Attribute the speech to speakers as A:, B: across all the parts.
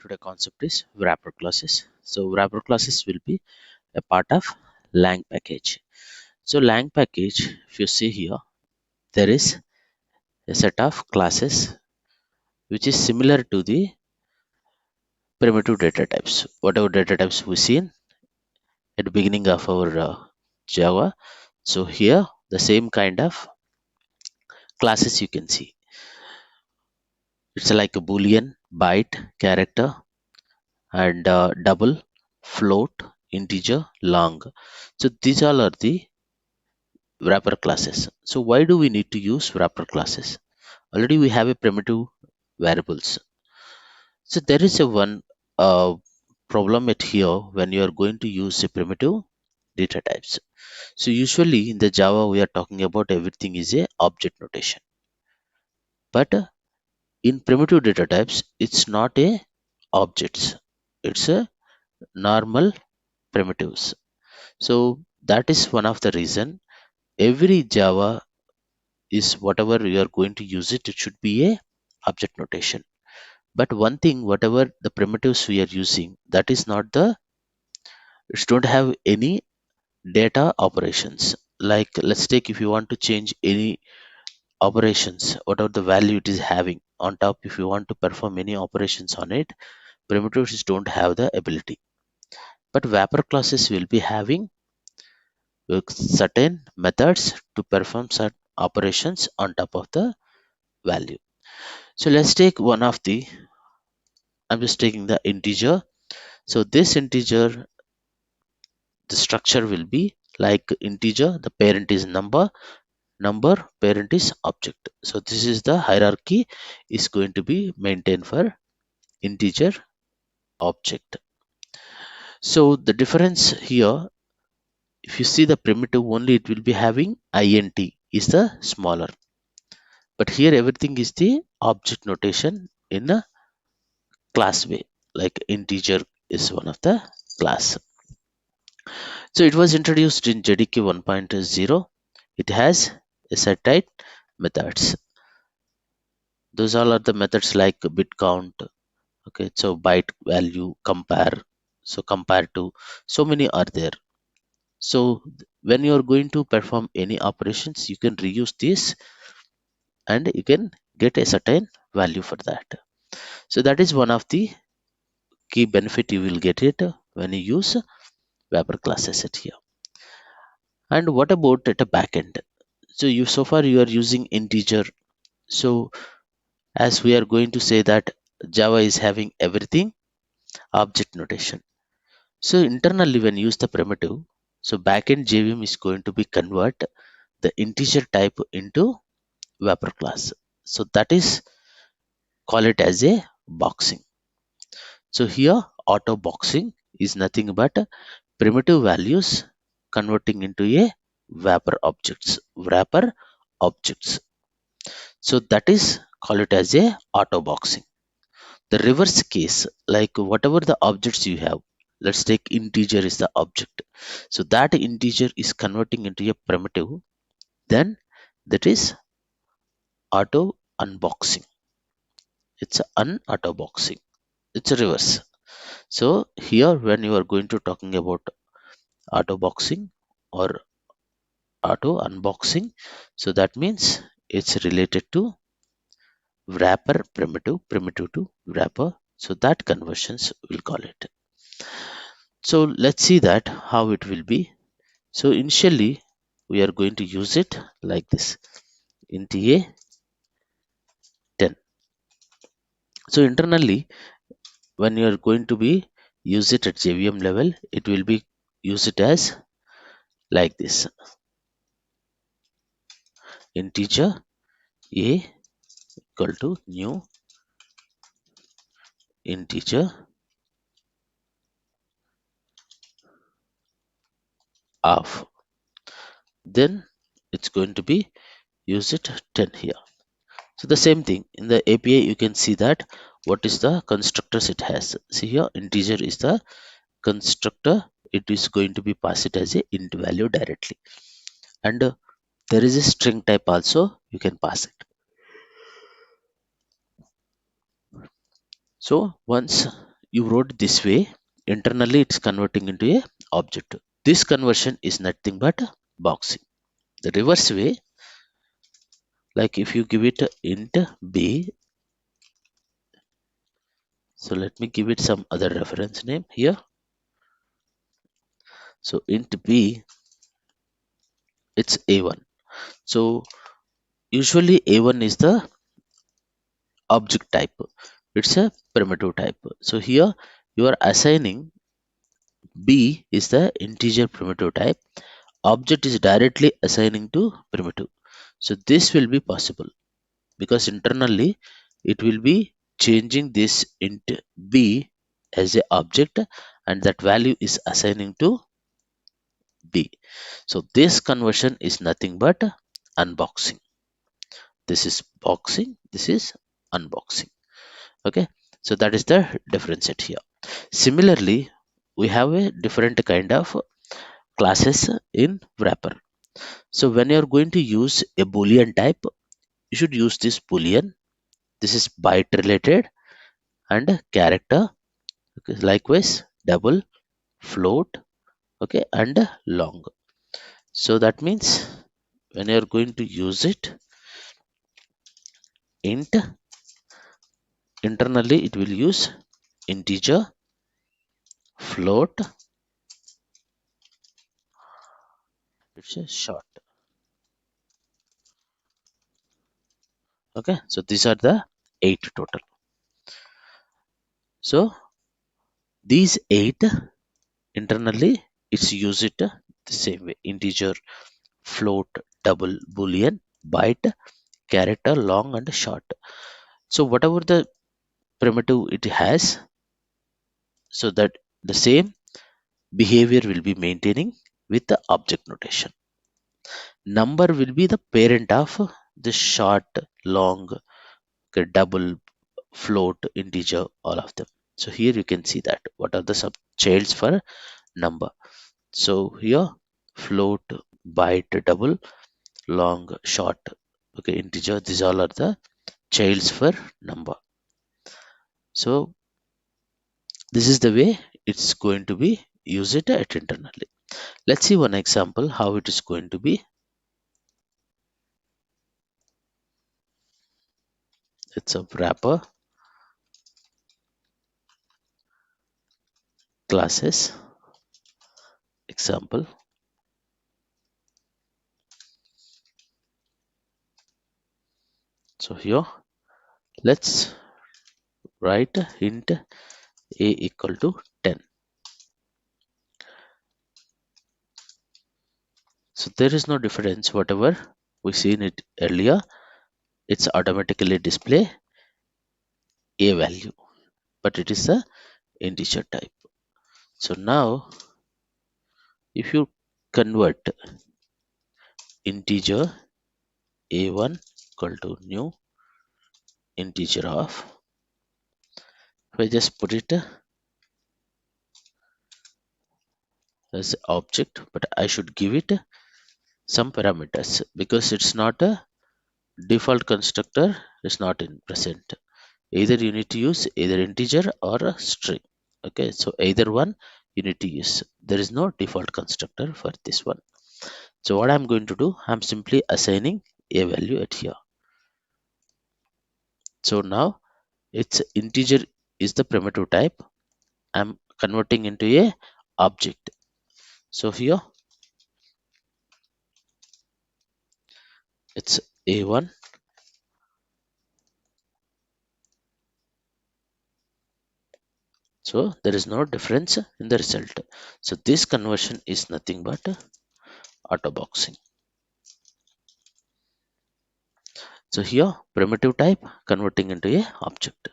A: today concept is wrapper classes. So wrapper classes will be a part of lang package. So lang package, if you see here, there is a set of classes which is similar to the primitive data types. Whatever data types we seen at the beginning of our Java. So here the same kind of classes you can see. It's like a boolean, byte, character, and double, float, integer, long. So these all are the wrapper classes. So why do we need to use wrapper classes? Already we have a primitive variables. So there is a one problem at here when you are going to use a primitive data types. So usually in the Java we are talking about everything is a object notation. But in primitive data types it's not a objects. It's a normal primitives. So that is one of the reason every Java is whatever you are going to use it, it should be a object notation. But one thing, whatever the primitives we are using, that is not the, it don't have any data operations. Like let's take if you want to change any operations, whatever the value it is having on top, if you want to perform any operations on it, primitives don't have the ability. But wrapper classes will be having certain methods to perform certain operations on top of the value. So let's take one of the, I'm just taking the integer. So this integer, the structure will be like integer, the parent is number, parent is object. So this is the hierarchy is going to be maintained for integer object. So the difference here, if you see the primitive only, it will be having int is the smaller. But here everything is the object notation in a class way, like integer is one of the class. So it was introduced in JDK 1.0. It has a set type methods. Those all are the methods like bit count. Okay, so byte value, compare. So compare to, so many are there. So when you are going to perform any operations, you can reuse this and you can get a certain value for that. So that is one of the key benefit you will get it when you use wrapper classes at here. And what about at a backend? So you so far you are using integer. So as we are going to say that Java is having everything object notation. So internally when you use the primitive, so backend JVM is going to be convert the integer type into wrapper class. So that is call it as a boxing. So here auto boxing is nothing but primitive values converting into a wrapper objects. So that is call it as a auto boxing. The reverse case, like whatever the objects you have, let's take integer is the object. So that integer is converting into a primitive, then that is auto unboxing. It's an auto boxing. It's a reverse. So here when you are going to talking about auto boxing or auto unboxing, so that means it's related to wrapper primitive to wrapper. So that conversions will call it. So let's see that how it will be. So initially we are going to use it like this int a 10. So internally when you are going to be use it at JVM level, it will be use it as like this integer a equal to new integer of, then it's going to be use it 10 here. So the same thing in the API you can see that what is the constructors it has. See here integer is the constructor, it is going to be pass it as a int value directly, and there is a string type also you can pass it. So once you wrote this way, internally it's converting into a object. This conversion is nothing but boxing. The reverse way, like if you give it a int b, so let me give it some other reference name here. So int b, it's a1. So usually a1 is the object type, it's a primitive type. So here you are assigning b is the integer primitive type, object is directly assigning to primitive. So this will be possible because internally it will be changing this int b as a object, and that value is assigning to b. So this conversion is nothing but unboxing. This is boxing, this is unboxing. Okay, so that is the difference it here. Similarly, we have a different kind of classes in wrapper. So when you are going to use a boolean type, you should use this boolean. This is byte related and character. Okay, likewise double, float, okay, and long. So that means when you are going to use it, int, internally it will use integer, float, it's a short. Okay, so these are the 8 total. So these 8 internally it's use it the same way: integer, float, double, boolean, byte, character, long, and short. So whatever the primitive it has, so that the same behavior will be maintaining with the object notation. Number will be the parent of the short, long, okay, double, float, integer, all of them. So here you can see that what are the sub childs for number. So here float, byte, double, long, short, okay, integer, these all are the childs for number. So this is the way it's going to be use it at internally. Let's see one example how it is going to be. It's a wrapper classes example. So here let's write int a equal to 10. So there is no difference whatever we seen it earlier, it's automatically display a value, but it is a integer type. So now if you convert integer a1 equal to new integer of, if I just put it as object, but I should give it some parameters because it's not a default constructor, is not in present. Either you need to use either integer or a string. Okay, so either one you need to use. There is no default constructor for this one. So what I'm going to do, I'm simply assigning a value at here. So now it's integer is the primitive type, I'm converting into a object. So here it's a1. So there is no difference in the result. So this conversion is nothing but auto boxing. So here primitive type converting into a object.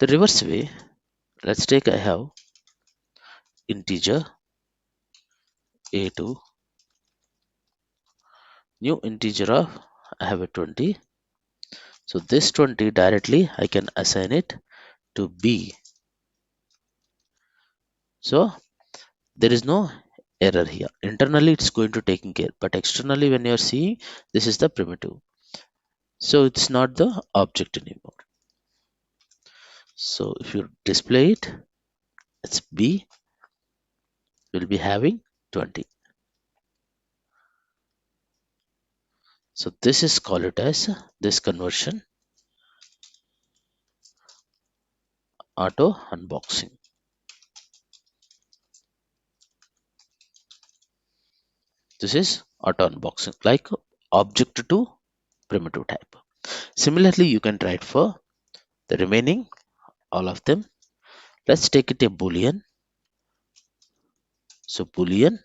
A: The reverse way, let's take I have integer a2, new integer of I have a 20. So this 20 directly I can assign it to b. So there is no error here. Internally it's going to taking care, but externally when you're seeing, this is the primitive. So it's not the object anymore. So if you display it, It's B will be having 20. So this is called it as this conversion auto unboxing. This is auto unboxing, like object to primitive type. Similarly, you can try it for the remaining all of them. Let's take it a boolean. So boolean.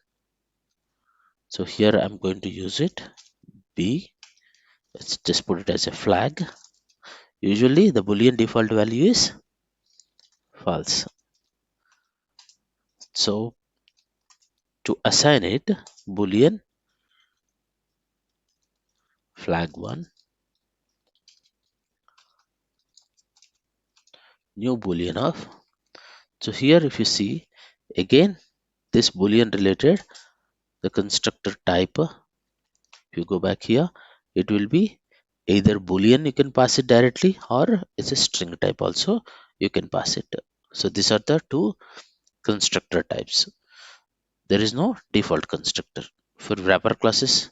A: So here I'm going to use it B. Let's just put it as a flag. Usually the boolean default value is false. So to assign it, boolean flag 1, new boolean of. So here if you see again this boolean related the constructor type, if you go back here, it will be either boolean, you can pass it directly, or it's a string type also, you can pass it. So these are the two constructor types. There is no default constructor for wrapper classes.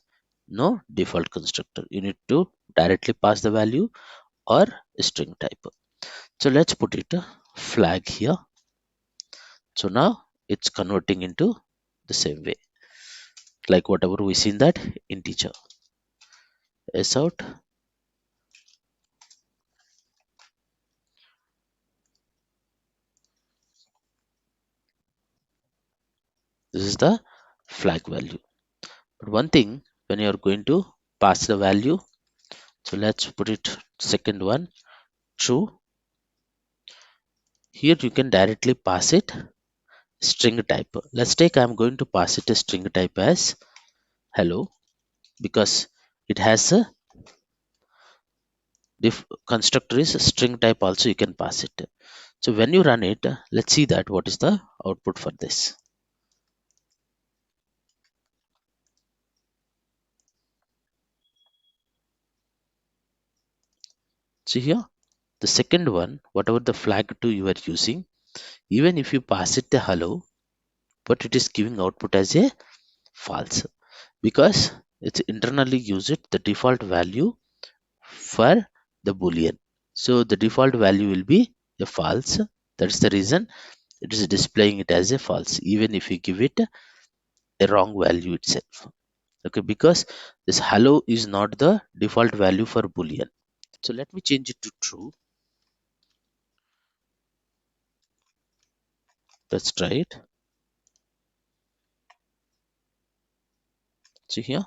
A: No default constructor, you need to directly pass the value or string type. So let's put it a flag here. So now it's converting into the same way, like whatever we see in that integer. S out. This is the flag value. But one thing, when you are going to pass the value, so let's put it second one true. Here you can directly pass it string type. Let's take I'm going to pass it a string type as hello, because it has a constructor is a string type also, you can pass it. So when you run it, let's see that what is the output for this. See here, the second one, whatever the flag 2 you are using, even if you pass it the hello, but it is giving output as a false, because it's internally use it the default value for the boolean. So the default value will be a false. That's the reason it is displaying it as a false, even if you give it a wrong value itself. Okay, because this hello is not the default value for boolean. So let me change it to true. Let's try it. See here,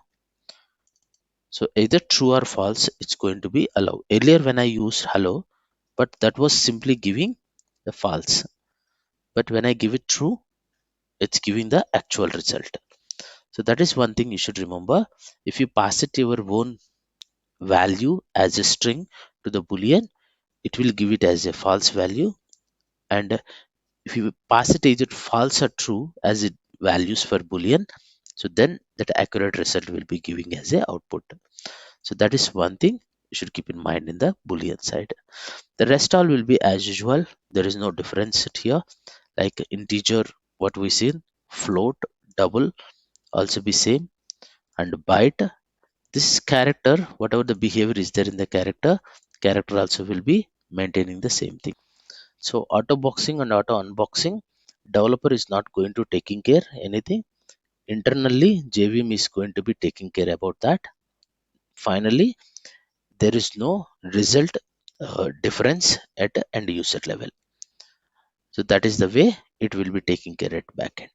A: so either true or false, it's going to be allow. Earlier when I used hello, but that was simply giving the false. But when I give it true, it's giving the actual result. So that is one thing you should remember. If you pass it your own value as a string to the boolean, it will give it as a false value. And if you pass it either false or true as it values for boolean, so then that accurate result will be giving as a output. So that is one thing you should keep in mind in the boolean side. The rest all will be as usual. There is no difference here, like integer what we seen, float, double also be same, and byte. This character, whatever the behavior is there in the character also will be maintaining the same thing. So auto boxing and auto unboxing, developer is not going to taking care anything. Internally, JVM is going to be taking care about that. Finally, there is no result difference at end user level. So that is the way it will be taking care at backend.